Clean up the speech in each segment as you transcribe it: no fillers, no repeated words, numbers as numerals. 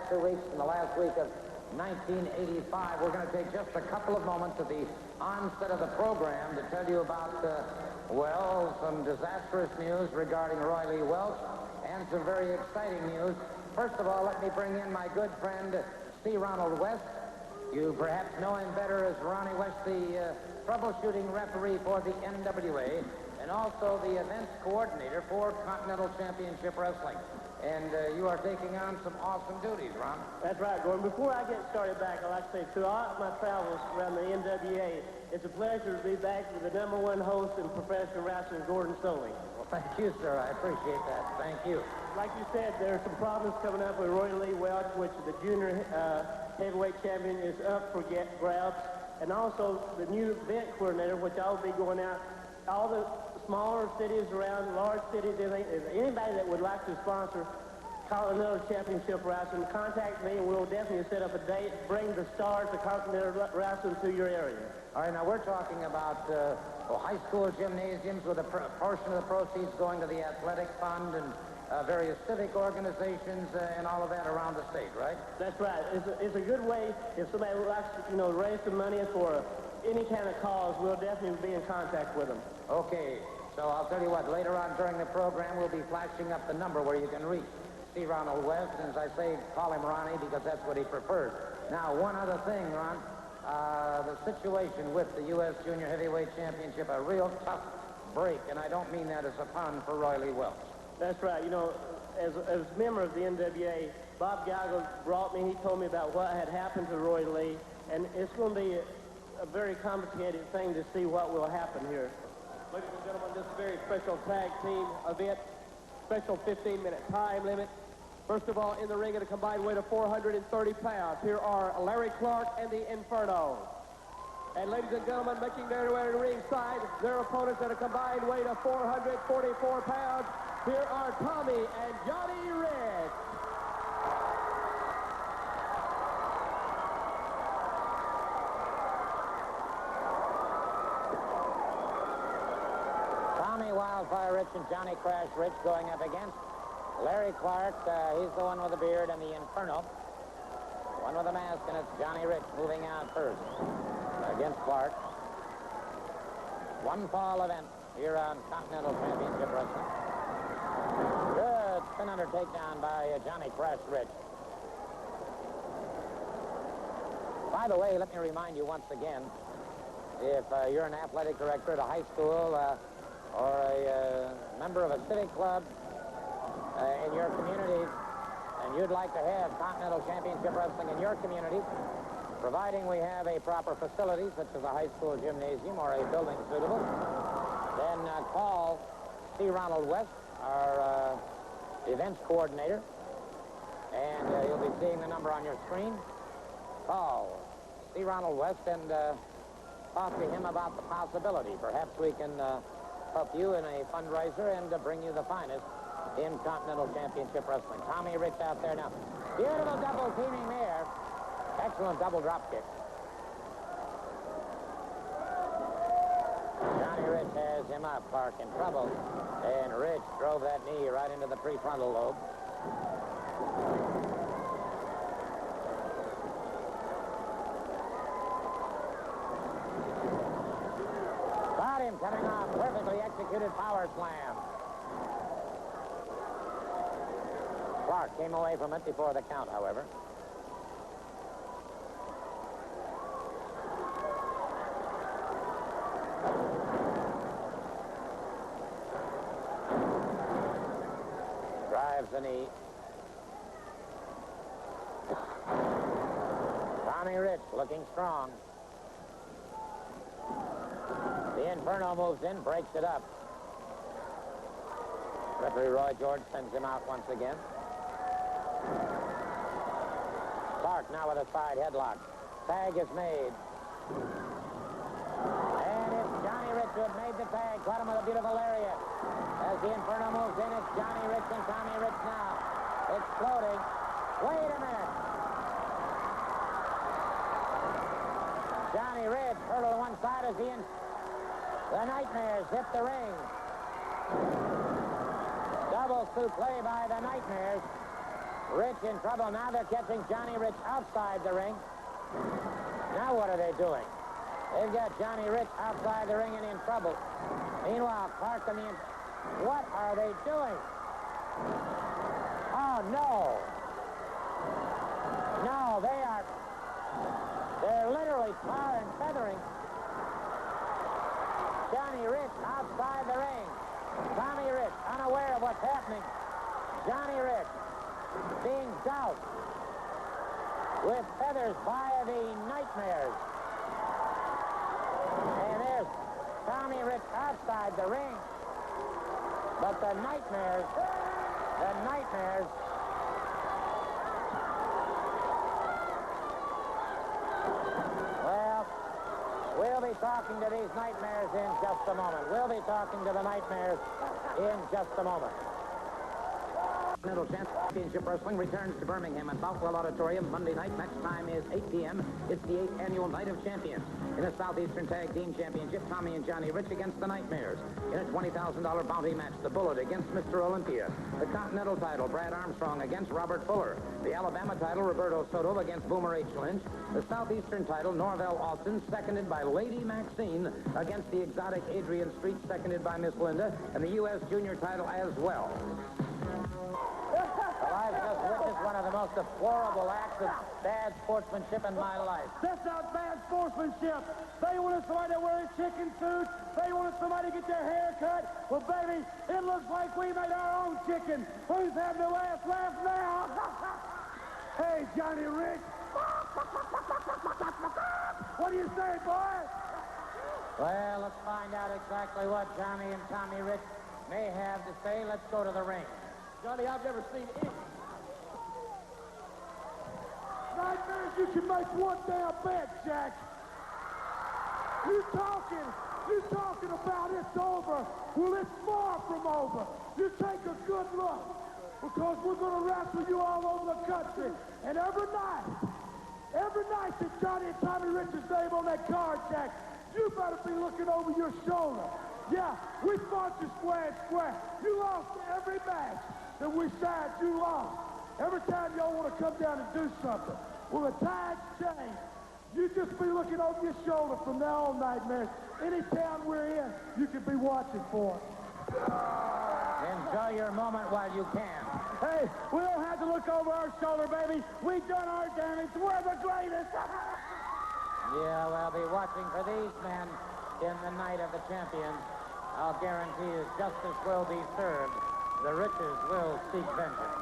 last 2 weeks and the last week of 1985. We're going to take just a couple of moments at the onset of the program to tell you about, well, some disastrous news regarding Roy Lee Welch and some very exciting news. First of all, let me bring in my good friend, C. Ronald West. You perhaps know him better as Ronnie West, the troubleshooting referee for the NWA, and also the events coordinator for Continental Championship Wrestling. And you are taking on some awesome duties, Ron. That's right, Gordon. Before I get started back, I'd like to say throughout my travels around the NWA, it's a pleasure to be back with the #1 host in professional wrestling, Gordon Soley. Well, thank you, sir. I appreciate that. Thank you. Like you said, there are some problems coming up with Roy Lee Welch, which the junior heavyweight champion is up for grabs, and also the new event coordinator, which I'll be going out all the smaller cities around, large cities, anybody that would like to sponsor Continental Championship Wrestling, contact me and we'll definitely set up a date, bring the stars of Continental Wrestling to your area. All right, now we're talking about high school gymnasiums with a portion of the proceeds going to the athletic fund and various civic organizations and all of that around the state, right? That's right. It's a good way if somebody would like to, raise some money for any kind of cause, we'll definitely be in contact with them. Okay, so I'll tell you what, later on during the program, we'll be flashing up the number where you can reach C. Ronald West, and as I say, call him Ronnie because that's what he prefers. Now, one other thing, Ron, the situation with the U.S. Junior Heavyweight Championship, a real tough break, and I don't mean that as a pun for Roy Lee Welch. That's right. As a member of the NWA, Bob Gallagher brought me, he told me about what had happened to Roy Lee, and it's going to be a very complicated thing to see what will happen here. Ladies and gentlemen, this very special tag team event, special 15-minute time limit. First of all, in the ring at a combined weight of 430 pounds, here are Larry Clark and the Inferno. And ladies and gentlemen, making their way to the ringside, their opponents at a combined weight of 444 pounds, here are Tommy and Johnny Rich. Wildfire Rich and Johnny Crash Rich going up against Larry Clark. He's the one with the beard and the Inferno. One with the mask, and it's Johnny Rich moving out first against Clark. One fall event here on Continental Championship Wrestling. Good spin under takedown by Johnny Crash Rich. By the way, let me remind you once again, if you're an athletic director at a high school, or a member of a civic club in your community, and you'd like to have Continental Championship Wrestling in your community, providing we have a proper facility, such as a high school gymnasium or a building suitable, then call C. Ronald West, our events coordinator, and you'll be seeing the number on your screen. Call C. Ronald West and talk to him about the possibility. Perhaps we can help you in a fundraiser and bring you the finest in Continental Championship Wrestling. Tommy Rich out there now. Beautiful double teaming there. Excellent double drop kick. Johnny Rich has him up. Clark in trouble. And Rich drove that knee right into the prefrontal lobe. Coming off, perfectly executed power slam. Clark came away from it before the count, however. Drives the knee. Tommy Rich looking strong. The Inferno moves in, breaks it up. Referee Roy George sends him out once again. Clark now with a side headlock. Tag is made. And it's Johnny Rich who had made the tag. Caught him with a beautiful lariat. As the Inferno moves in, it's Johnny Rich and Tommy Rich now. Exploding. Wait a minute. Johnny Rich hurtled to one side as the Nightmares hit the ring. Double suplex by the Nightmares. Rich in trouble. Now they're catching Johnny Rich outside the ring. Now what are they doing? They've got Johnny Rich outside the ring and in trouble. Meanwhile, Clark and the... What are they doing? Oh, no. No, they're literally tar and feathering Johnny Rich outside the ring. Tommy Rich, unaware of what's happening. Johnny Rich being doused with feathers by the Nightmares. And there's Tommy Rich outside the ring. But the Nightmares, well, we'll be talking to these Nightmares in just a moment. We'll be talking to the Nightmares in just a moment. Continental Championship Wrestling returns to Birmingham at Boutwell Auditorium Monday night. Match time is 8 p.m. It's the 8th annual Night of Champions. In a Southeastern Tag Team Championship, Tommy and Johnny Rich against the Nightmares. In a $20,000 bounty match, the Bullet against Mr. Olympia. The Continental title, Brad Armstrong against Robert Fuller. The Alabama title, Roberto Soto against Boomer H. Lynch. The Southeastern title, Norvel Austin, seconded by Lady Maxine against the exotic Adrian Street, seconded by Miss Linda. And the U.S. Junior title as well. Well, I've just witnessed one of the most deplorable acts of bad sportsmanship in my life. That's not bad sportsmanship. They wanted somebody to wear a chicken suit. They wanted somebody to get their hair cut. Well, baby, it looks like we made our own chicken. Who's having the last laugh now? Hey, Johnny Rich. What do you say, boy? Well, let's find out exactly what Johnny and Tommy Rich may have to say. Let's go to the ring. Johnny, I've never seen any... Nightmares, you can make one damn bet, Jack. You talking about it's over. Well, it's far from over. You take a good look, because we're going to wrestle you all over the country. And every night that Johnny and Tommy Rich's name on that card, Jack, you better be looking over your shoulder. Yeah, we fought you square and square. You lost every match that we signed, you lost. Every time y'all want to come down and do something. Well, the tides change. You just be looking over your shoulder from now on, Nightmares. Any town we're in, you can be watching for it. Enjoy your moment while you can. Hey, we don't have to look over our shoulder, baby. We've done our damage. We're the greatest. Yeah, well, be watching for these men in the Night of the Champions. I'll guarantee you justice will be served. The riches will seek vengeance.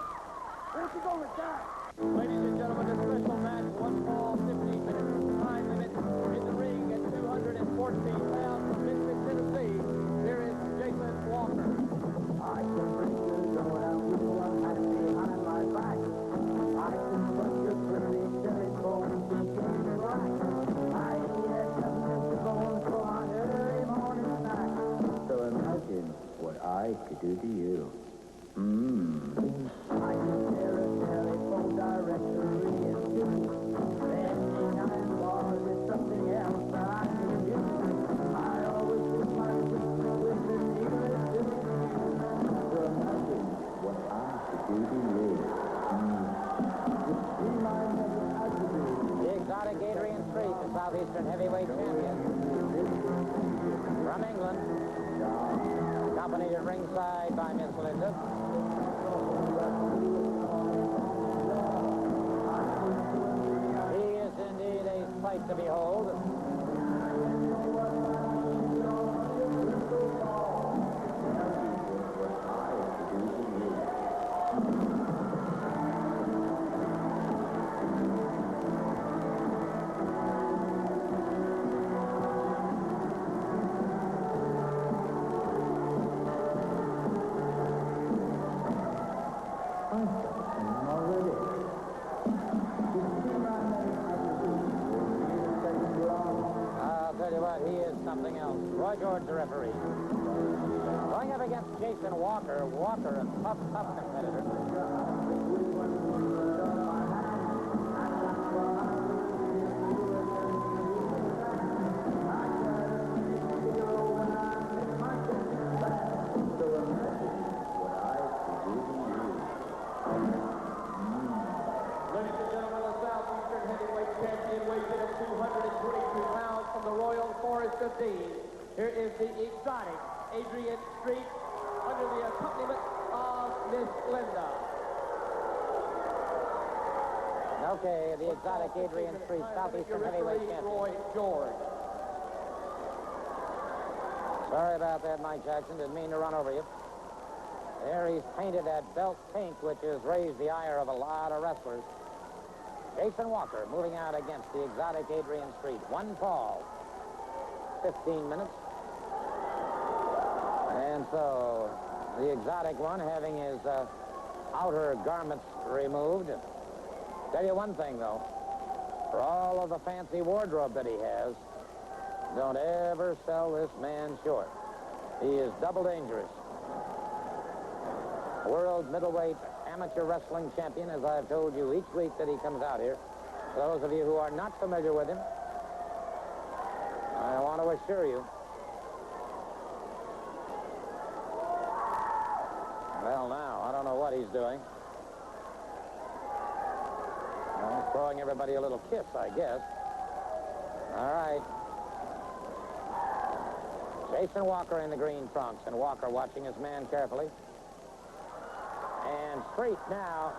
Where's he going with that? Ladies and gentlemen, this special match, 1 fall, 15 minutes time limit. In the ring at 214 pounds from Memphis, Tennessee, here is Jason Walker. I can bring you going out with one hand behind my back. I can put your pretty telephone beginning right. I had nothing to go for my early morning snack. So imagine what I could do to you. I can share a telephone directory and do. Spending 9 bars is something else that I can do. I always put my whistle with the nearest to me. So imagine what I could do to you. You see my mother attribute. The exotic Adrian Street, the Southeastern heavyweight champion. From England. Accompanied at ringside by Miss Linda. He is indeed a sight to behold. He is something else. Roy George, the referee. Going up against Jason Walker. Walker, a tough competitor. of Dean. Here is the exotic Adrian Street under the accompaniment of Miss Linda. Okay, the exotic Adrian Street, Southeastern heavyweight champion. Roy George. Sorry about that, Mike Jackson. Didn't mean to run over you. There he's painted that belt pink, which has raised the ire of a lot of wrestlers. Jason Walker moving out against the exotic Adrian Street. One fall, 15 minutes. And so the exotic one having his outer garments removed. Tell you one thing, though. For all of the fancy wardrobe that he has, don't ever sell this man short. He is double dangerous. World middleweight amateur wrestling champion, as I've told you each week that he comes out here. Those of you who are not familiar with him, I want to assure you. Well, now, I don't know what he's doing. Well, he's throwing everybody a little kiss, I guess. All right. Jason Walker in the green trunks, and Walker watching his man carefully. And Street now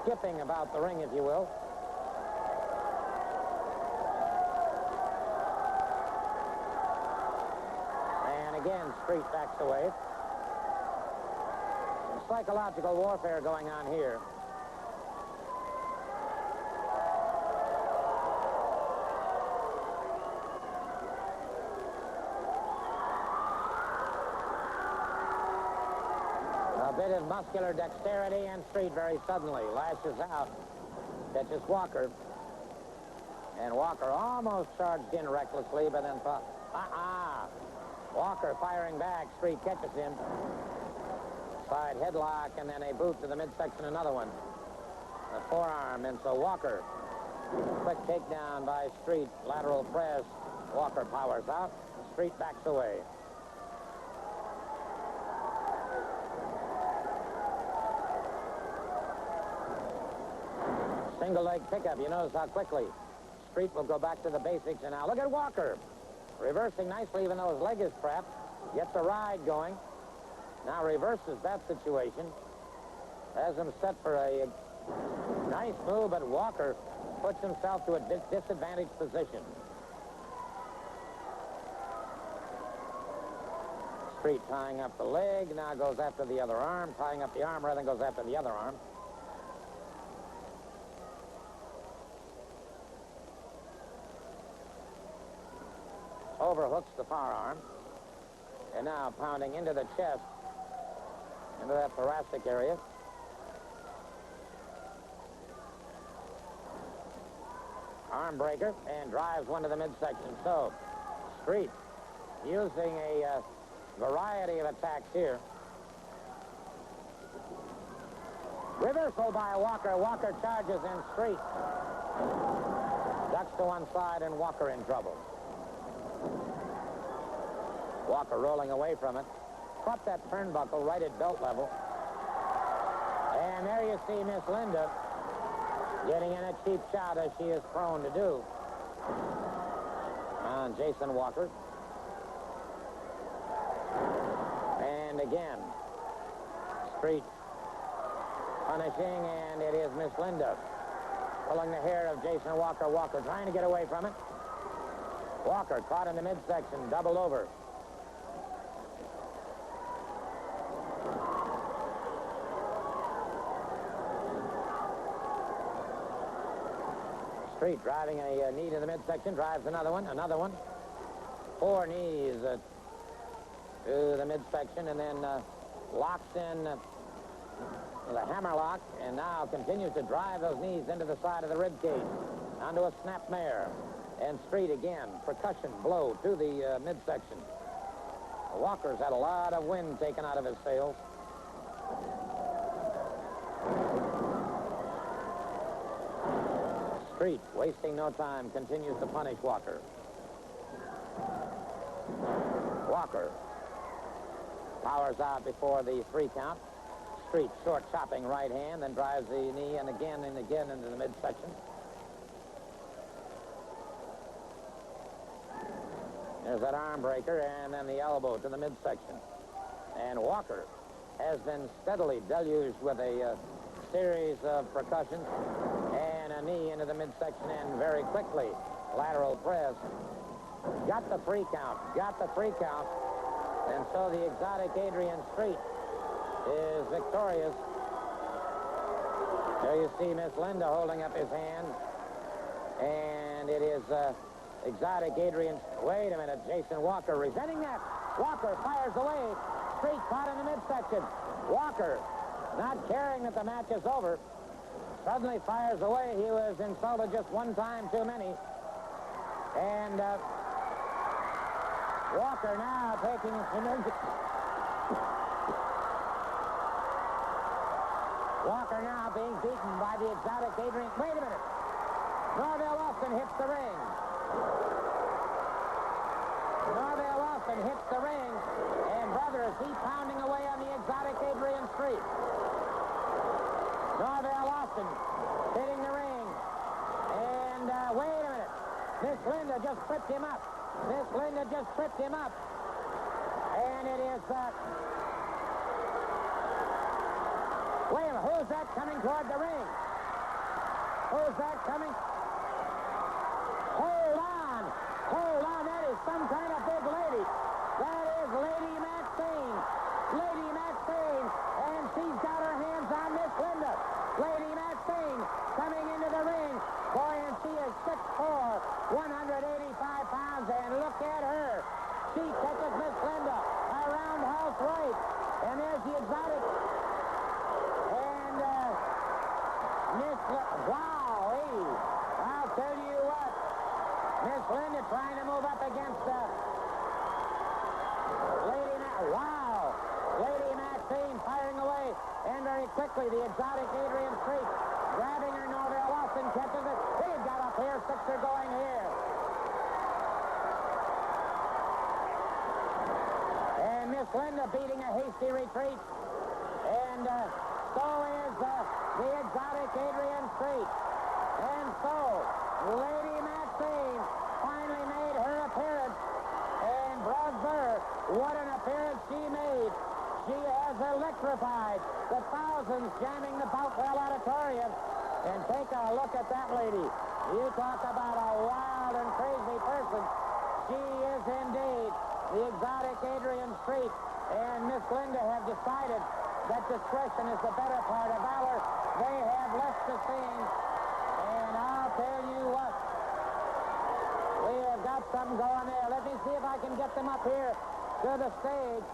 skipping about the ring, if you will. And again, Street backs away. Some psychological warfare going on here. A bit of muscular dexterity, and Street very suddenly lashes out, catches Walker. And Walker almost charged in recklessly, but then thought, Walker firing back. Street catches him. Side headlock, and then a boot to the midsection, another one. A forearm, and so Walker, quick takedown by Street, lateral press. Walker powers out. Street backs away. Single leg pickup. You notice how quickly Street will go back to the basics. And now look at Walker. Reversing nicely, even though his leg is trapped. Gets a ride going. Now reverses that situation. Has him set for a nice move, but Walker puts himself to a disadvantaged position. Street tying up the leg. Now goes after the other arm. Tying up the arm rather than goes after the other arm. Overhooks the forearm. And now pounding into the chest, into that thoracic area. Arm breaker, and drives one to the midsection. So, Street using a variety of attacks here. Reversal by Walker. Walker charges in. Street ducks to one side, and Walker in trouble. Walker rolling away from it. Caught that turnbuckle right at belt level. And there you see Miss Linda getting in a cheap shot, as she is prone to do, on Jason Walker. And again, Street punishing, and it is Miss Linda pulling the hair of Jason Walker. Walker trying to get away from it. Walker caught in the midsection, doubled over. Street driving a knee to the midsection, drives another one. 4 knees to the midsection, and then locks in the hammer lock, and now continues to drive those knees into the side of the rib cage, onto a snap mare. And Street again, percussion blow to the midsection. Walker's had a lot of wind taken out of his sails. Street, wasting no time, continues to punish Walker. Walker powers out before the 3 count. Street, short chopping right hand, then drives the knee and again into the midsection. There's that arm breaker and then the elbow to the midsection. And Walker has been steadily deluged with a series of percussions and a knee into the midsection and very quickly lateral press. Got the free count. And so the exotic Adrian Street is victorious. There you see Miss Linda holding up his hand. And it is exotic Adrian. Wait a minute, Jason Walker resenting that. Walker fires away. Street caught in the midsection. Walker, not caring that the match is over, suddenly fires away. He was insulted just one time too many. And Walker now taking Walker now being beaten by the exotic Adrian. Wait a minute. Norvel Austin hits the ring. Norvel Austin hits the ring. And, brother, is he pounding away on the exotic Adrian Street. Norvel Austin hitting the ring. And, wait a minute. Miss Linda just tripped him up. And it is, wait a minute, who's that coming toward the ring? Hold on, that is some kind of big lady. That is Lady Maxine. And she's got her hands on Miss Linda. Lady Maxine coming into the ring. Boy, and she is 6'4", 185 pounds, and look at her. She catches Miss Linda a roundhouse right. And there's the exotic. And wow, I'll tell you what. Miss Linda trying to move up against Lady Maxine firing away. And very quickly, the exotic Adrian Street grabbing her. Norvel Austin catches it. They've got up here. Sixer going here. And Miss Linda beating a hasty retreat. And so is the exotic Adrian Street. And so, Lady Maxine finally made her appearance. And brother, what an appearance she made. She has electrified the thousands jamming the Boutwell Auditorium. And take a look at that lady. You talk about a wild and crazy person. She is indeed the exotic Adrian Street. And Miss Linda have decided that discretion is the better part of valor. They have left the scene. And I'll tell you what. We have got something going there. Let me see if I can get them up here to the stage.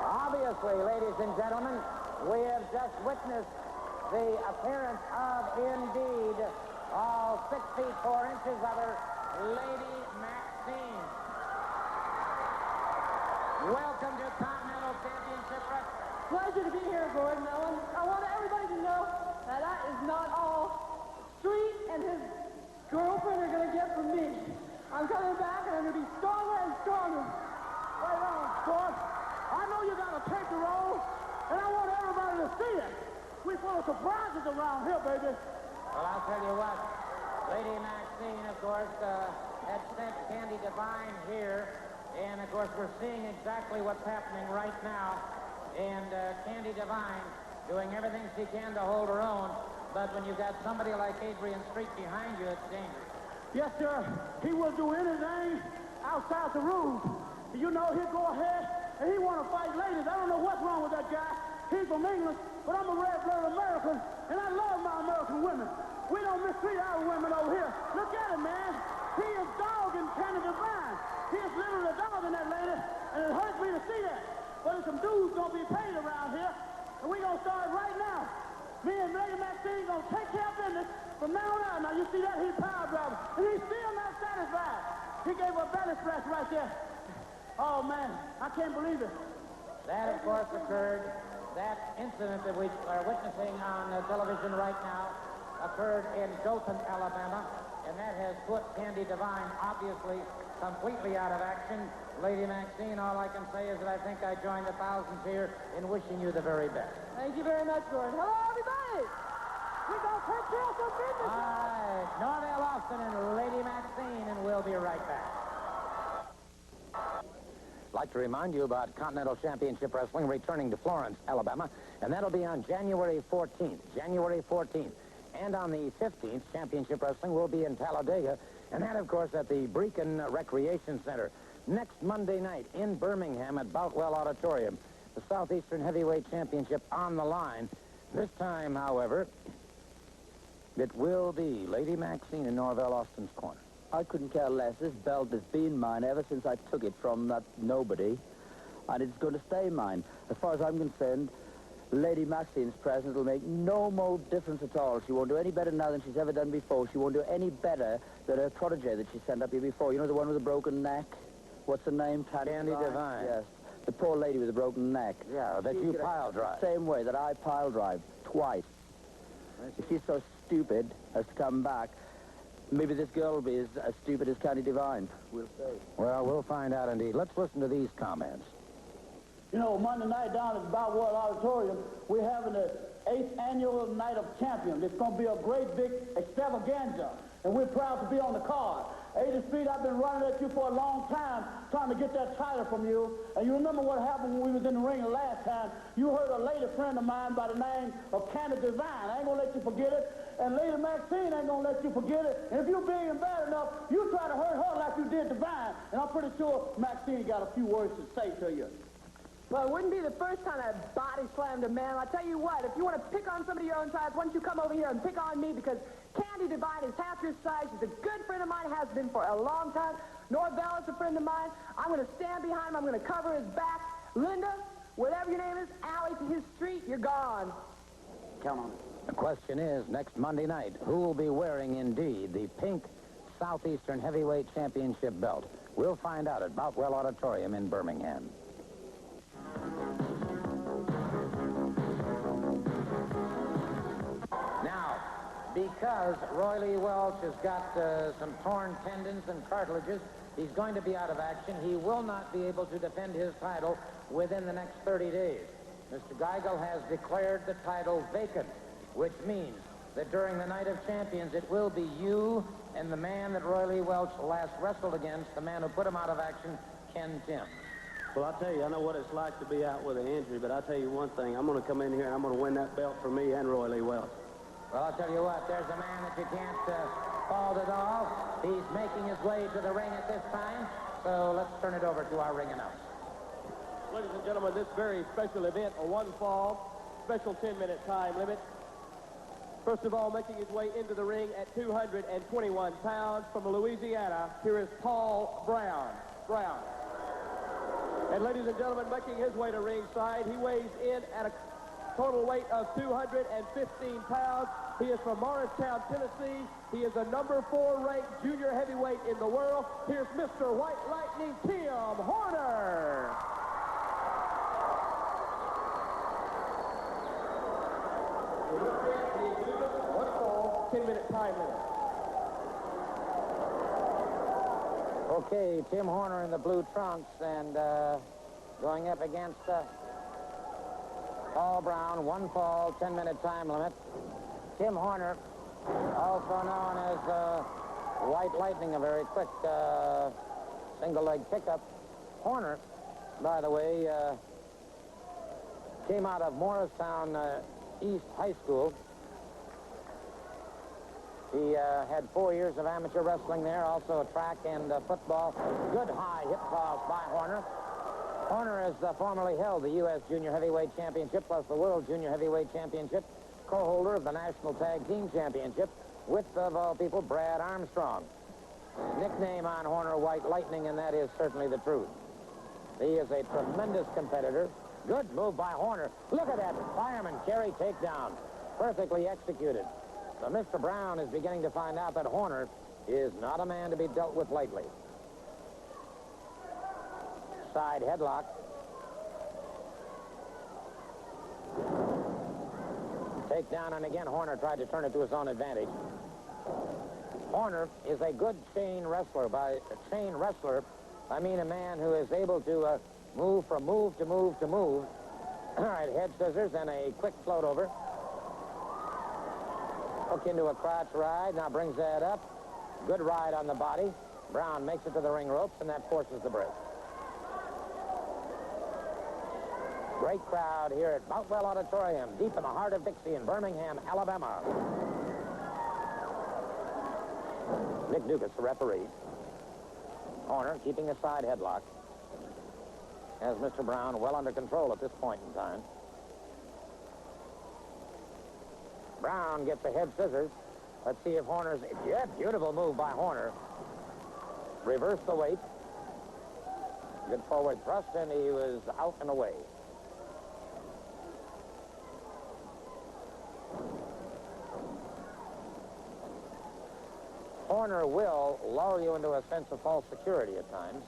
Obviously, ladies and gentlemen, we have just witnessed the appearance of, indeed, all 6 feet 4 inches of her, Lady Maxine. Welcome to Continental Championship Wrestling. Pleasure to be here, Gordon Owen. I want everybody to know that is not all Street and his girlfriend are going to get from me. I'm coming back, and I'm going to be stronger and stronger. Right on, boss. I know you got a picture roll, and I want everybody to see it. We full of surprises around here, baby. Well, I'll tell you what. Lady Maxine, of course, had sent Candy Divine here. And, of course, we're seeing exactly what's happening right now. And Candy Divine doing everything she can to hold her own. But when you've got somebody like Adrian Street behind you, it's dangerous. Yes, sir. He will do anything outside the rules. You know, he'll go ahead and he want to fight ladies. I don't know what's wrong with that guy. He's from England, but I'm a red-blooded American, and I love my American women. We don't mistreat our women over here. Look at him, man. He is dogging Candy Divine. He is literally dogging that lady, and it hurts me to see that. But some dudes gonna be paid around here, and we gonna start right now. Me and Lady Maxine gonna take care of business from now on. Now you see that he's power driver, and he's still not satisfied. He gave a belly splash right there. Oh man, I can't believe it. That, of course, occurred. That incident that we are witnessing on television right now occurred in Dothan, Alabama. and that has put Candy Devine obviously completely out of action. Lady Maxine, all I can say is that I think I join the thousands here in wishing you the very best. Thank you very much, Gordon. Hello, everybody. We're going to take care of some business. All right, Norvel Austin and Lady Maxine, and we'll be right back. I'd like to remind you about Continental Championship Wrestling returning to Florence, Alabama, and that'll be on January 14th. January 14th. And on the 15th, Championship Wrestling will be in Talladega, and that, of course, at the Brecon Recreation Center. Next Monday night in Birmingham at Boutwell Auditorium, the Southeastern Heavyweight Championship on the line. This time, however, it will be Lady Maxine in Norvel Austin's corner. I couldn't care less. This belt has been mine ever since I took it from that nobody, and it's going to stay mine. As far as I'm concerned, Lady Maxine's presence will make no more difference at all. She won't do any better now than she's ever done before. She won't do any better than her protege that she sent up here before. You know the one with the broken neck? What's her name? Candy Devine. Yes. The poor lady with the broken neck. Yeah, that you pile drive. Same way that I pile drive twice. If she's so stupid as to come back, maybe this girl will be as stupid as Candy Devine. We'll see. Well, we'll find out indeed. Let's listen to these comments. You know, Monday night down at the Boutwell Auditorium, we're having the 8th annual Night of Champions. It's going to be a great big extravaganza, and we're proud to be on the card. 80th Street, I've been running at you for a long time, trying to get that title from you. And you remember what happened when we was in the ring the last time. You heard a lady friend of mine by the name of Candy Devine. I ain't going to let you forget it. And Lady Maxine ain't going to let you forget it. And if you're being bad enough, you try to hurt her like you did Devine. And I'm pretty sure Maxine got a few words to say to you. Well, it wouldn't be the first time I body slammed a man. I'll tell you what, if you want to pick on somebody your own size, why don't you come over here and pick on me, because Candy Devine is half your size. She's a good friend of mine, has been for a long time. Norvel is a friend of mine. I'm going to stand behind him. I'm going to cover his back. Linda, whatever your name is, alley to his street, you're gone. Count on it. The question is, next Monday night, who will be wearing, indeed, the pink Southeastern Heavyweight Championship belt? We'll find out at Boutwell Auditorium in Birmingham. Now, because Roy Lee Welch has got some torn tendons and cartilages, he's going to be out of action. He will not be able to defend his title within the next 30 days. Mr. Geigel has declared the title vacant, which means that during the Night of Champions, it will be you and the man that Roy Lee Welch last wrestled against, the man who put him out of action, Ken Tim. Well, I'll tell you, I know what it's like to be out with an injury, but I'll tell you one thing. I'm going to come in here and I'm going to win that belt for me and Roy Lee Welch. Well, I'll tell you what, there's a man that you can't fault at all. He's making his way to the ring at this time, so let's turn it over to our ring announcer. Ladies and gentlemen, this very special event, a one fall, special 10-minute time limit. First of all, making his way into the ring at 221 pounds from Louisiana, here is Paul Brown. And ladies and gentlemen, making his way to ringside, he weighs in at a total weight of 215 pounds. He is from Morristown, Tennessee. He is a number 4 ranked junior heavyweight in the world. Here's Mr. White Lightning Tim Horner. One fall, 10-minute time limit. Okay, Tim Horner in the blue trunks and going up against Paul Brown, one fall, 10-minute time limit. Tim Horner, also known as White Lightning, a very quick single-leg pickup. Horner, by the way, came out of Morristown East High School. He had 4 years of amateur wrestling there, also track and football. Good high hip toss by Horner. Horner has formerly held the U.S. Junior Heavyweight Championship plus the World Junior Heavyweight Championship, co-holder of the National Tag Team Championship with, of all people, Brad Armstrong. Nickname on Horner, White Lightning, and that is certainly the truth. He is a tremendous competitor. Good move by Horner. Look at that fireman carry takedown. Perfectly executed. So Mr. Brown is beginning to find out that Horner is not a man to be dealt with lightly. Side headlock. Takedown, and again, Horner tried to turn it to his own advantage. Horner Horner is a good chain wrestler. By a chain wrestler, I mean a man who is able to move from move to move to move. All right, head scissors and a quick float over. Hook into a crotch ride. Now brings that up. Good ride on the body. Brown makes it to the ring ropes, and that forces the break. Great crowd here at Boutwell Auditorium, deep in the heart of Dixie in Birmingham, Alabama. Nick Dugas, the referee. Horner keeping a side headlock. Has Mr. Brown well under control at this point in time. Brown gets the head scissors. Let's see if Horner's... Yeah, beautiful move by Horner. Reverse the weight. Good forward thrust, and he was out and away. Horner will lull you into a sense of false security at times.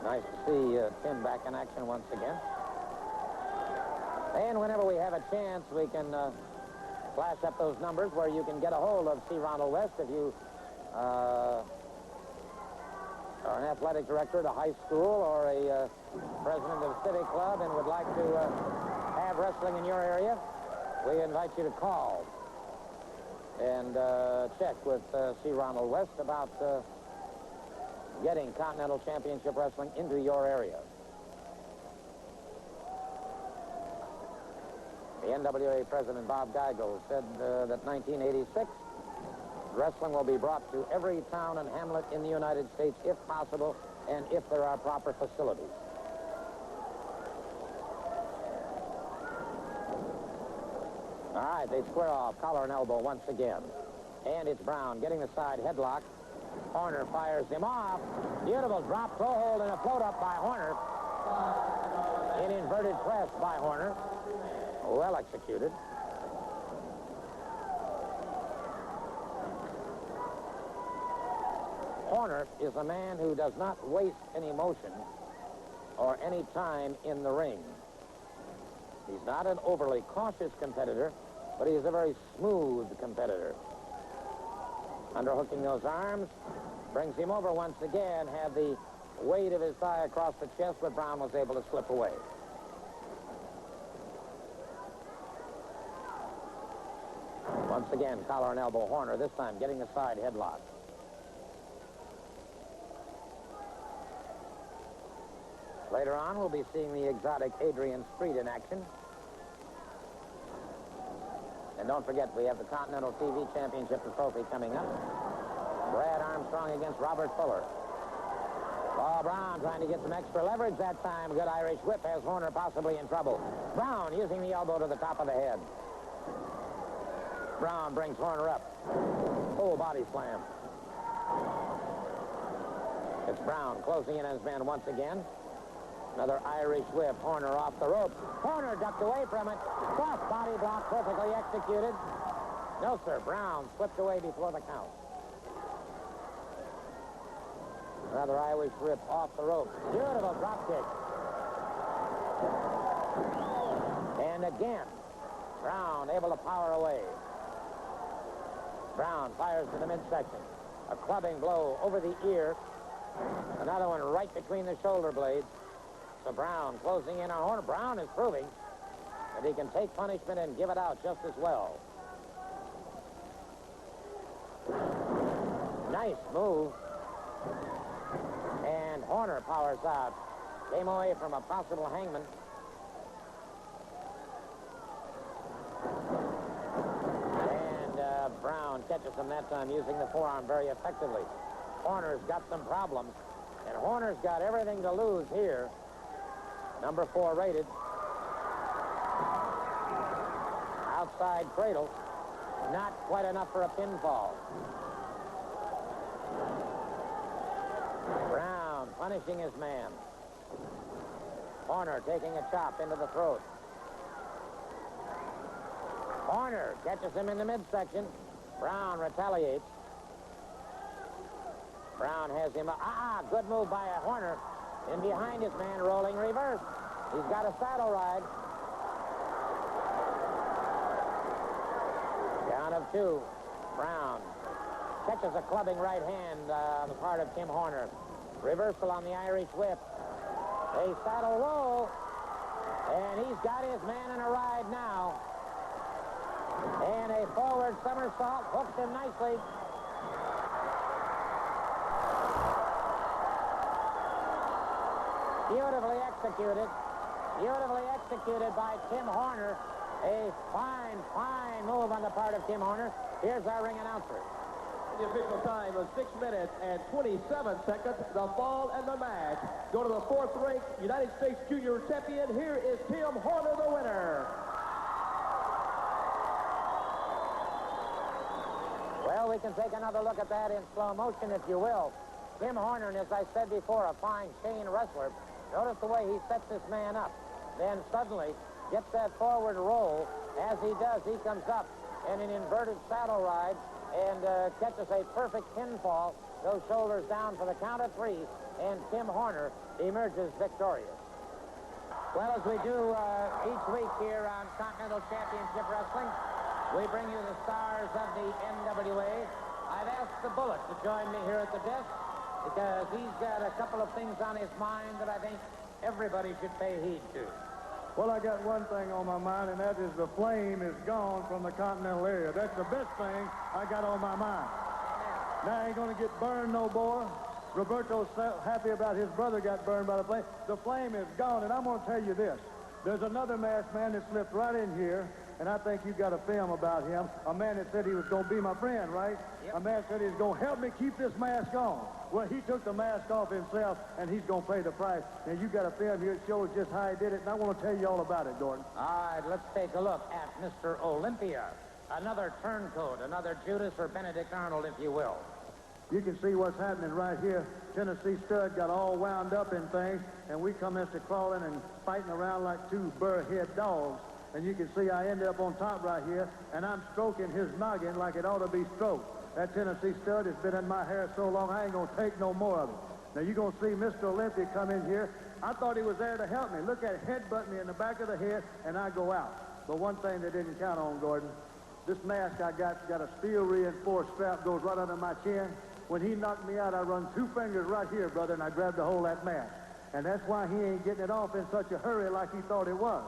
Nice to see Tim back in action once again. And whenever we have a chance, we can flash up those numbers where you can get a hold of C. Ronald West if you are an athletic director at a high school or a president of a civic club and would like to have wrestling in your area. We invite you to call and check with C. Ronald West about getting Continental Championship Wrestling into your area. The NWA President Bob Geigel said that 1986 wrestling will be brought to every town and hamlet in the United States if possible and if there are proper facilities. All right, they square off, collar and elbow once again. And it's Brown getting the side headlock. Horner fires him off. Beautiful drop, throw hold, and a float up by Horner. In inverted press by Horner. Well executed. Horner is a man who does not waste any motion or any time in the ring. He's not an overly cautious competitor, but he's a very smooth competitor. Underhooking those arms, brings him over once again, had the weight of his thigh across the chest, but Brown was able to slip away. Once again, collar and elbow Horner, this time getting the side headlock. Later on, we'll be seeing the exotic Adrian in action. And don't forget, we have the Continental TV Championship trophy coming up. Brad Armstrong against Robert Fuller. Paul Brown trying to get some extra leverage that time. Good Irish whip has Horner possibly in trouble. Brown using the elbow to the top of the head. Brown brings Horner up. Full body slam. It's Brown closing in on his man once again. Another Irish whip. Horner off the rope. Horner ducked away from it. Cross body block perfectly executed. No, sir. Brown slipped away before the count. Another Irish whip off the rope. Beautiful drop kick. And again, Brown able to power away. Brown fires to the midsection. A clubbing blow over the ear. Another one right between the shoulder blades. So Brown closing in on Horner. Brown is proving that he can take punishment and give it out just as well. Nice move. And Horner powers out. Came away from a possible hangman. And Brown catches him that time using the forearm very effectively. Horner's got some problems. And Horner's got everything to lose here. Number 4 rated. Outside cradle. Not quite enough for a pinfall. Brown punishing his man. Horner taking a chop into the throat. Horner catches him in the midsection. Brown retaliates. Brown has him. Good move by Horner. In behind his man, rolling reverse. He's got a saddle ride. Down of 2. Brown catches a clubbing right hand on the part of Tim Horner. Reversal on the Irish whip. A saddle roll. And he's got his man in a ride now. And a forward somersault hooks him nicely. Beautifully executed. Beautifully executed by Tim Horner. A fine, fine move on the part of Tim Horner. Here's our ring announcer. The official time of 6 minutes and 27 seconds. The fall and the match. Go to the 4th ranked United States Junior Champion. Here is Tim Horner, the winner. Well, we can take another look at that in slow motion, if you will. Tim Horner, and as I said before, a fine chain wrestler. Notice the way he sets this man up. Then suddenly gets that forward roll. As he does, he comes up in an inverted saddle ride and catches a perfect pinfall. Goes shoulders down for the count of 3, and Tim Horner emerges victorious. Well, as we do each week here on Continental Championship Wrestling, we bring you the stars of the NWA. I've asked the Bullet to join me here at the desk because he's got a couple of things on his mind that I think everybody should pay heed to. Well, I got one thing on my mind, and that is the flame is gone from the Continental area. That's the best thing I got on my mind. Now I ain't going to get burned no more. Roberto's so happy about his brother got burned by the flame. The flame is gone, and I'm going to tell you this. There's another masked man that slipped right in here, and I think you got a film about him. A man that said he was going to be my friend, right? Yep. A man said he's going to help me keep this mask on. Well, he took the mask off himself, and he's going to pay the price. Now, you got a film here that shows just how he did it, and I want to tell you all about it, Gordon. All right, let's take a look at Mr. Olympia. Another turncoat, another Judas or Benedict Arnold, if you will. You can see what's happening right here. Tennessee Stud got all wound up in things, and we commenced to crawling and fighting around like 2 burr-head dogs. And you can see I ended up on top right here, and I'm stroking his noggin like it ought to be stroked. That Tennessee Stud has been in my hair so long, I ain't going to take no more of it. Now, you're going to see Mr. Olympia come in here. I thought he was there to help me. Look at it, headbutt me in the back of the head, and I go out. But one thing they didn't count on, Gordon, this mask I got a steel-reinforced strap, goes right under my chin. When he knocked me out, I run 2 fingers right here, brother, and I grabbed a hold of that mask. And that's why he ain't getting it off in such a hurry like he thought it was.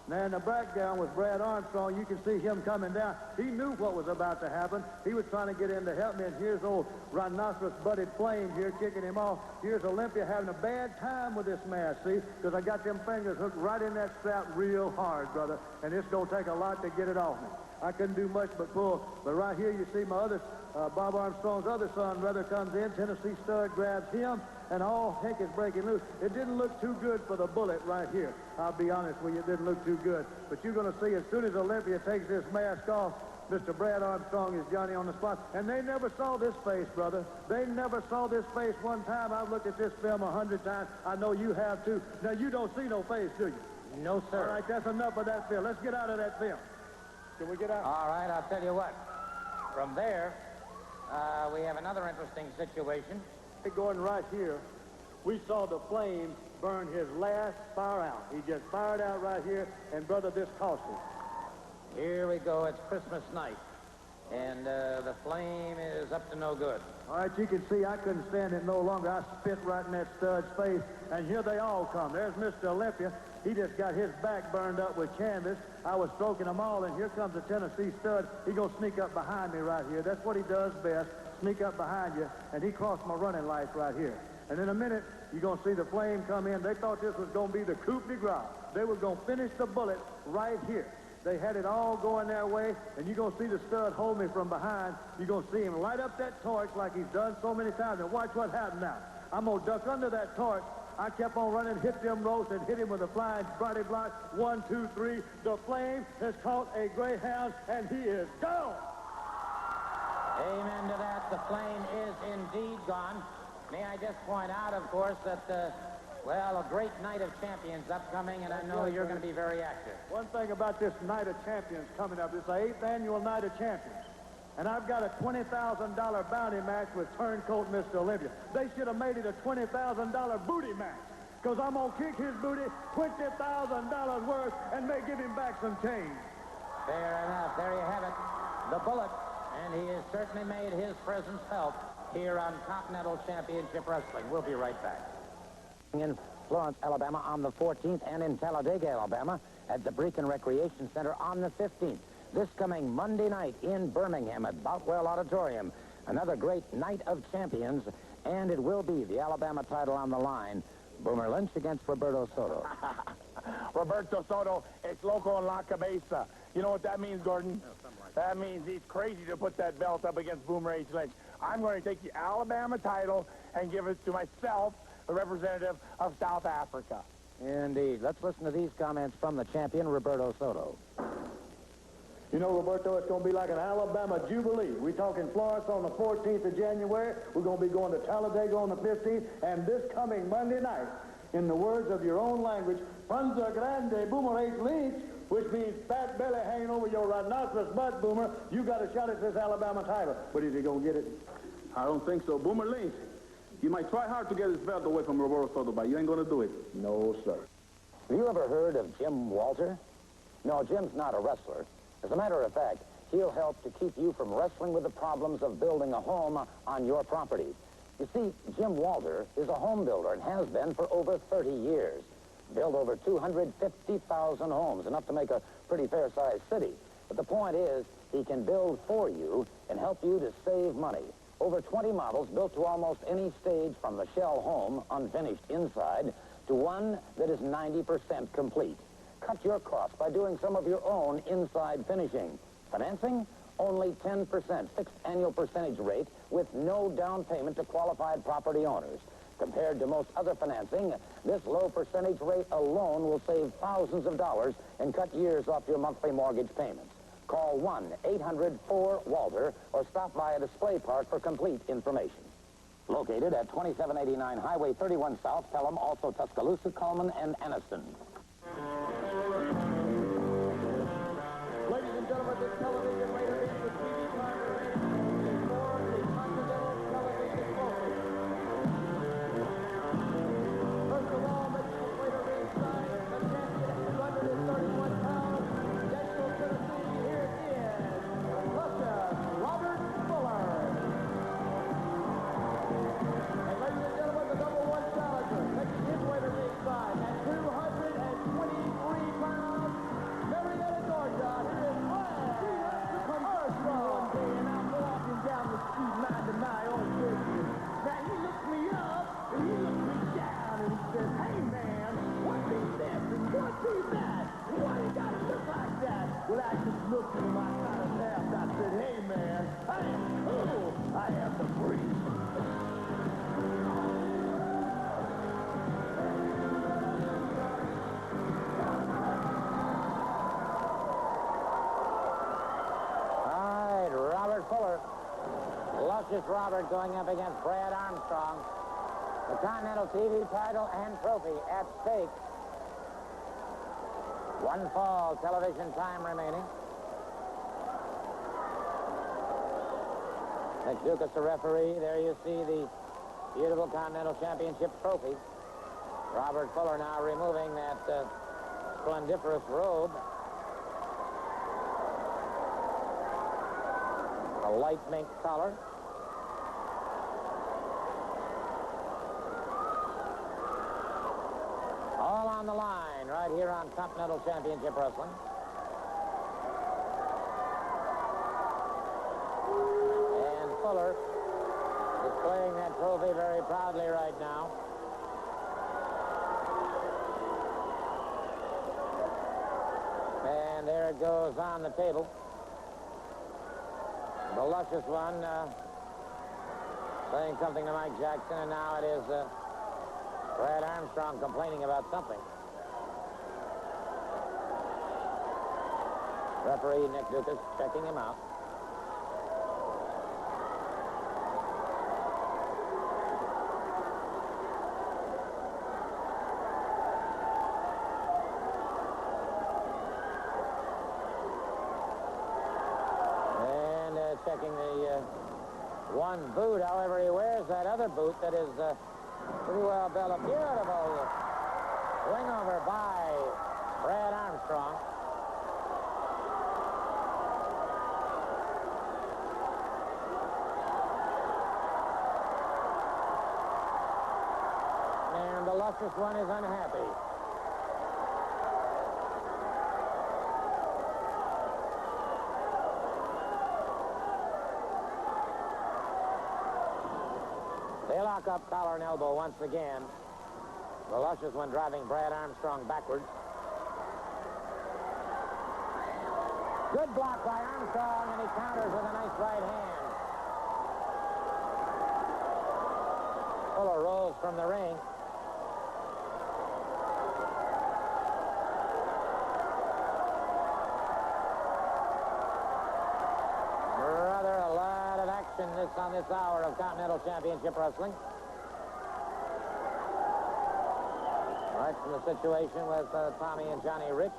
Now, in the background with Brad Armstrong, you can see him coming down. He knew what was about to happen. He was trying to get in to help me, and here's old rhinoceros-butted Flame here kicking him off. Here's Olympia having a bad time with this mask, see? Because I got them fingers hooked right in that strap real hard, brother, and it's going to take a lot to get it off me. I couldn't do much but pull. But right here, you see my other, Bob Armstrong's other son, rather, comes in. Tennessee Stud grabs him, and all heck is breaking loose. It didn't look too good for the Bullet right here. I'll be honest with you, it didn't look too good. But you're going to see as soon as Olympia takes this mask off, Mr. Brad Armstrong is Johnny on the spot. And they never saw this face, brother. They never saw this face one time. I've looked at this film 100 times. I know you have, too. Now, you don't see no face, do you? No, sir. All right, that's enough of that film. Let's get out of that film. Can we get out? All right, I'll tell you what. From there, we have another interesting situation. Hey, Gordon, right here, we saw the flame burn his last fire out. He just fired out right here, and, brother, this cost him. Here we go. It's Christmas night, and the flame is up to no good. All right, you can see I couldn't stand it no longer. I spit right in that stud's face, and here they all come. There's Mr. Olympia. He just got his back burned up with canvas. I was stroking them all, and here comes the Tennessee Stud. He's going to sneak up behind me right here. That's what he does best, sneak up behind you, and he crossed my running lights right here. And in a minute, you're going to see the flame come in. They thought this was going to be the coup de grace. They were going to finish the Bullet right here. They had it all going their way, and you're going to see the Stud hold me from behind. You're going to see him light up that torch like he's done so many times. And watch what happened now. I'm going to duck under that torch. I kept on running, hit them ropes, and hit him with a flying body block. 1, 2, 3. The flame has caught a greyhound, and he is gone. Amen to that. The flame is indeed gone. May I just point out, of course, that, well, a great night of champions upcoming, and I know you're going to be very active. One thing about this night of champions coming up, it's the 8th annual night of champions. And I've got a $20,000 bounty match with Turncoat Mr. Olympia. They should have made it a $20,000 booty match. because I'm going to kick his booty $20,000 worth and may give him back some change. Fair enough. There you have it. The Bullet. And he has certainly made his presence felt here on Continental Championship Wrestling. We'll be right back. In Florence, Alabama on the 14th, and in Talladega, Alabama at the Brecon Recreation Center on the 15th. This coming Monday night in Birmingham at Boutwell Auditorium. Another great night of champions, and it will be the Alabama title on the line. Boomer Lynch against Roberto Soto. Roberto Soto, it's loco en la cabeza. You know what that means, Gordon? That means he's crazy to put that belt up against Boomer H. Lynch. I'm going to take the Alabama title and give it to myself, the representative of South Africa. Indeed. Let's listen to these comments from the champion, Roberto Soto. You know, Roberto, it's going to be like an Alabama Jubilee. We're talking Florence on the 14th of January. We're going to be going to Talladega on the 15th. And this coming Monday night, in the words of your own language, Panza Grande Boomer H. Lynch, which means fat belly hanging over your rhinoceros butt, Boomer, you got a shot at this Alabama title. But is he going to get it? I don't think so. Boomer Lynch, you might try hard to get his belt away from Roberto Soto, but you ain't going to do it. No, sir. Have you ever heard of Jim Walter? No, Jim's not a wrestler. As a matter of fact, he'll help to keep you from wrestling with the problems of building a home on your property. You see, Jim Walter is a home builder and has been for over 30 years. Built over 250,000 homes, enough to make a pretty fair-sized city. But the point is, he can build for you and help you to save money. Over 20 models built to almost any stage, from the shell home, unfinished inside, to one that is 90% complete. Cut your costs by doing some of your own inside finishing. Financing? Only 10% fixed annual percentage rate with no down payment to qualified property owners. Compared to most other financing, this low percentage rate alone will save thousands of dollars and cut years off your monthly mortgage payments. Call 1-800-4-WALTER or stop by a display park for complete information. Located at 2789 Highway 31 South, Pelham, also Tuscaloosa, Coleman, and Anniston. Ladies and gentlemen, this television later is the TV time remaining for the Continental Television Trophy. First of all, making his way to ringside, the champion at 231 pounds, Nashville, Tennessee, here is Luscious Robert Fuller. And ladies and gentlemen, the #1 challenger, making his way to ringside at 223 pounds, Marietta, Georgia, here is Armstrong. One day, and I'm walking down the street, minding my own business. Now, he looks me up, and he looks me down, and he says, "Hey, man, what be this, and what be that? Why you gotta look like that?" Well, I just looked at him, I kind of laughed. I said, "Hey, man, I am cool. I am the breeze." Fuller. Luscious Robert going up against Brad Armstrong. The Continental TV title and trophy at stake. One fall television time remaining. Nick Dukas, the referee. There you see the beautiful Continental Championship trophy. Robert Fuller now removing that splendiferous robe. A light mink collar. All on the line right here on Continental Championship Wrestling. And Fuller displaying that trophy very proudly right now. And there it goes on the table. The Luscious one saying something to Mike Jackson, and now it is Brad Armstrong complaining about something. Referee Nick Dukas checking him out. Checking the one boot. However, he wears that other boot that is pretty well built up. Beautiful Swing over by Brad Armstrong. And the luscious one is unhappy. They lock up collar and elbow once again. The luscious one driving Brad Armstrong backwards. Good block by Armstrong, and he counters with a nice right hand. Fuller rolls from the ring. Rather a lot of action on this hour of Continental Championship Wrestling. Right from the situation with Tommy and Johnny Rich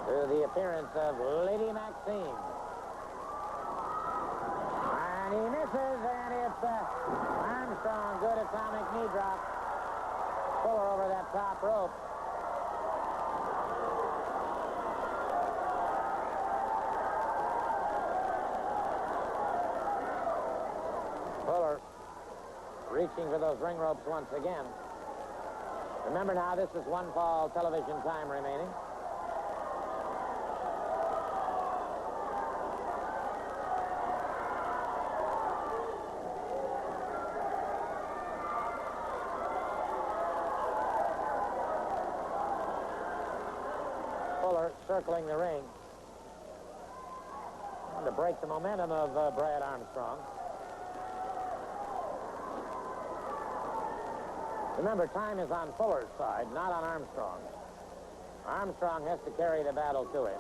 to the appearance of Lady Maxine. And he misses, and it's Armstrong. Good atomic knee drop. Fuller over that top rope. Fuller reaching for those ring ropes once again. Remember now, this is one fall television time remaining. Fuller circling the ring. To break the momentum of Brad Armstrong. Remember, time is on Fuller's side, not on Armstrong's. Armstrong has to carry the battle to him.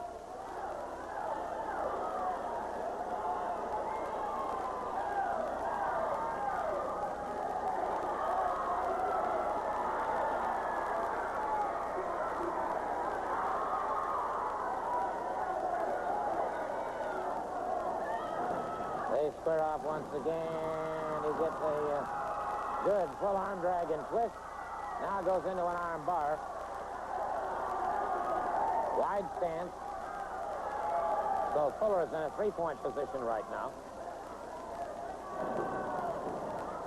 They square off once again. He gets a good full arm drag and twist. Now goes into an arm bar. Wide stance. So Fuller is in a three-point position right now.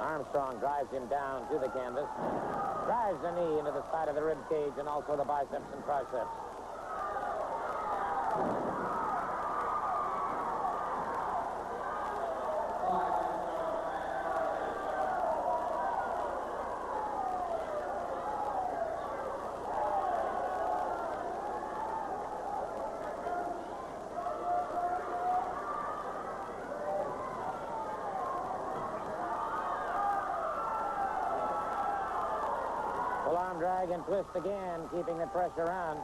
Armstrong drives him down to the canvas. Drives the knee into the side of the rib cage and also the biceps and triceps. Full arm drag and twist again, keeping the pressure on.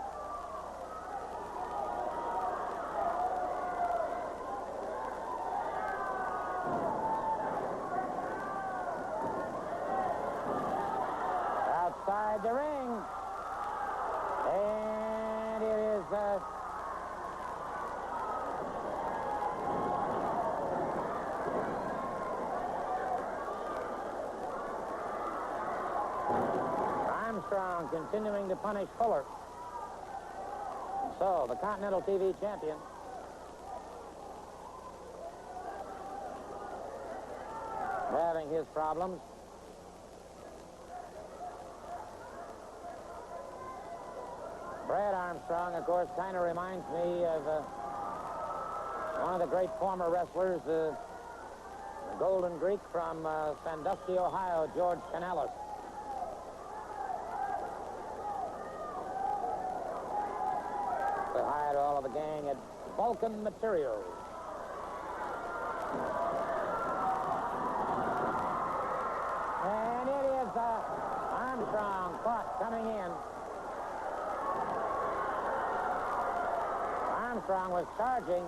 Outside the ring. And it is Armstrong continuing to punish Fuller. So, the Continental TV champion having his problems. Brad Armstrong, of course, kind of reminds me of one of the great former wrestlers, the Golden Greek from Sandusky, Ohio, George Canales. Say hi to all of the gang at Vulcan Materials. And it is Armstrong caught coming in. Armstrong was charging,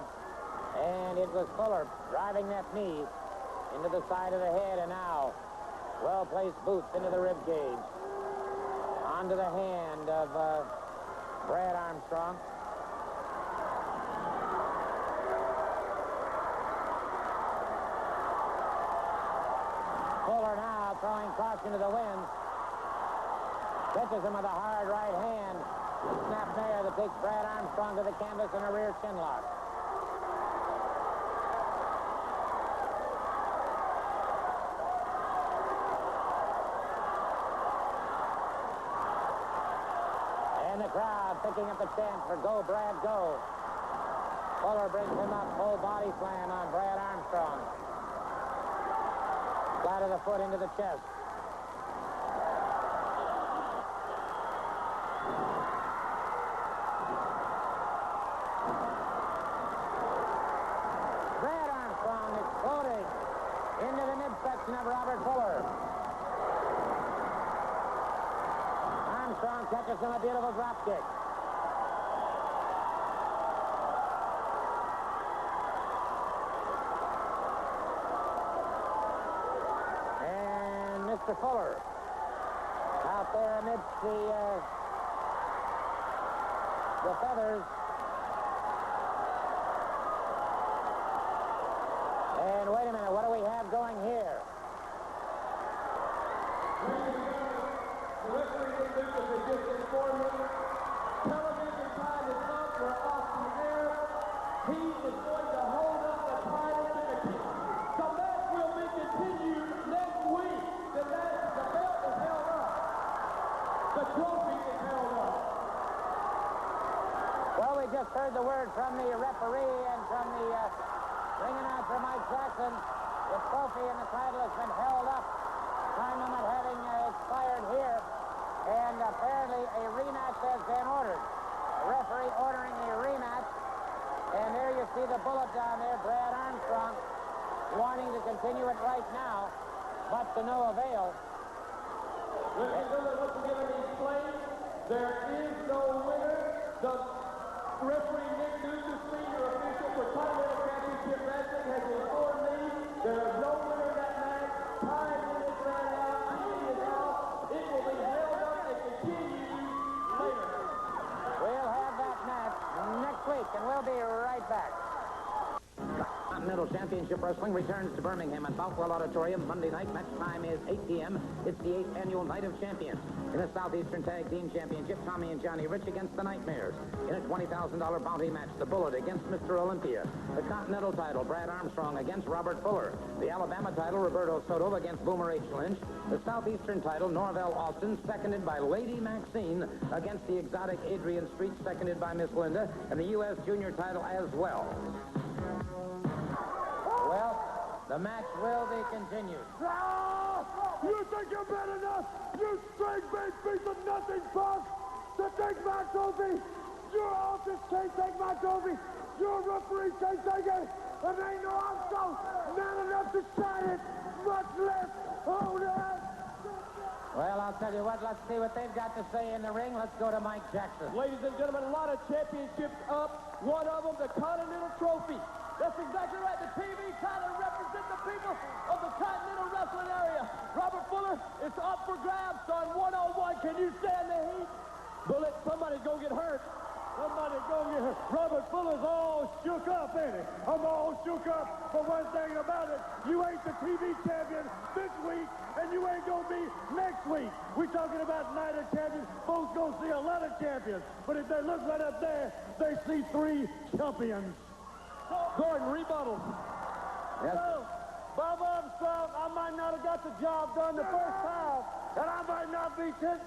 and it was Fuller driving that knee into the side of the head, and now well-placed boots into the rib cage. Onto the hand of Brad Armstrong. Fuller now throwing caution to the wind. Catches him with a hard right hand. Snap there that takes Brad Armstrong to the canvas in a rear chin lock. And the crowd picking up the chant for Go, Brad, Go. Fuller brings him up, full body slam on Brad Armstrong. Flat of the foot into the chest. Brad Armstrong exploding into the midsection of Robert Fuller. Armstrong catches him a beautiful drop kick. And Mr. Fuller out there amidst the feathers. And wait a minute, what do we have going here? The referee has just informed me. Television time is up. We're off the air. He is going to hold up the title to the king. The match will be continued next week. The belt is held up. The trophy is held up. Well, we just heard the word from the referee and from the ring announcer, Mike Jackson. The trophy and the title has been held up. Time limit having expired here. And apparently a rematch has been ordered. The referee ordering a rematch. And there you see the bullet down there, Brad Armstrong, wanting to continue it right now, but to no avail. Ladies and gentlemen, once again, let me explain. There is no winner. The referee, Nick Newton, senior official for Continental Championship Wrestling, has informed me there is no winner in that match. Time limit ran out. TV is out. It will be held up and continued later. We'll have that match next week, and we'll be right back. Continental Championship Wrestling returns to Birmingham at Boutwell Auditorium Monday night. Match time is 8 p.m. It's the 8th annual Night of Champions. In the Southeastern Tag Team Championship, Tommy and Johnny Rich against the Nightmares. In a $20,000 bounty match, the Bullet against Mr. Olympia. The Continental title, Brad Armstrong against Robert Fuller. The Alabama title, Roberto Soto against Boomer H. Lynch. The Southeastern title, Norvel Austin, seconded by Lady Maxine against the exotic Adrian Street, seconded by Miss Linda. And the U.S. Junior title as well. Well, the match will be continued. You think you're better than us? You straight-bait piece of nothing, punk! To take my trophy! Your office can't take my trophy! Your referee can't take it! And ain't no Armstrong man enough to shine it! Much less hold it! Well, I'll tell you what, let's see what they've got to say in the ring. Let's go to Mike Jackson. Ladies and gentlemen, a lot of championships up. One of them, the Continental Trophy. That's exactly right. The TV title represents the people of the Continental Wrestling area. Robert Fuller, it's up for grabs on one-on-one. Can you stand the heat? Bullet, somebody's going to get hurt. Somebody's going to get hurt. Robert Fuller's all shook up, ain't he? I'm all shook up. But one thing about it, you ain't the TV champion this week, and you ain't going to be next week. We're talking about Night of Champions. Folks going to see a lot of champions. But if they look right up there, they see 3 champions. Gordon, rebuttal. Yes. So, Bob Armstrong, I might not have got the job done the first time, and I might not be $10,000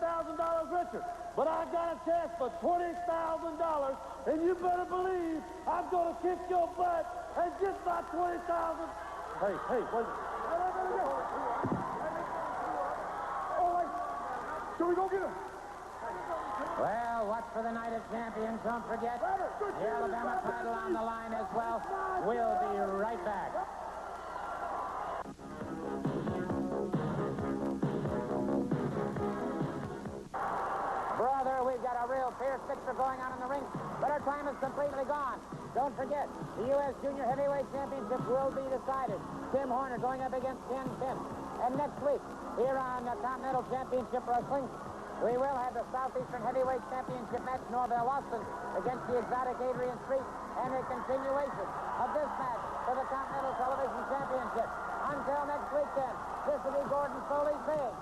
richer, but I got a chance for $20,000, and you better believe I'm going to kick your butt and get my $20,000. Hey, wait. Oh, wait. Should we go get him? Well, watch for the Night of Champions. Don't forget, the Alabama title on the line as well. We'll be right back. Brother, we've got a real fierce fixer going on in the ring, but our time is completely gone. Don't forget, the U.S. Junior Heavyweight Championship will be decided. Tim Horner going up against Ken Finn. And next week, here on Continental Championship Wrestling, we will have the Southeastern Heavyweight Championship match, Norvel Austin against the exotic Adrian Street, and a continuation of this match for the Continental Television Championship. Until next weekend, this will be Gordon Foley saying,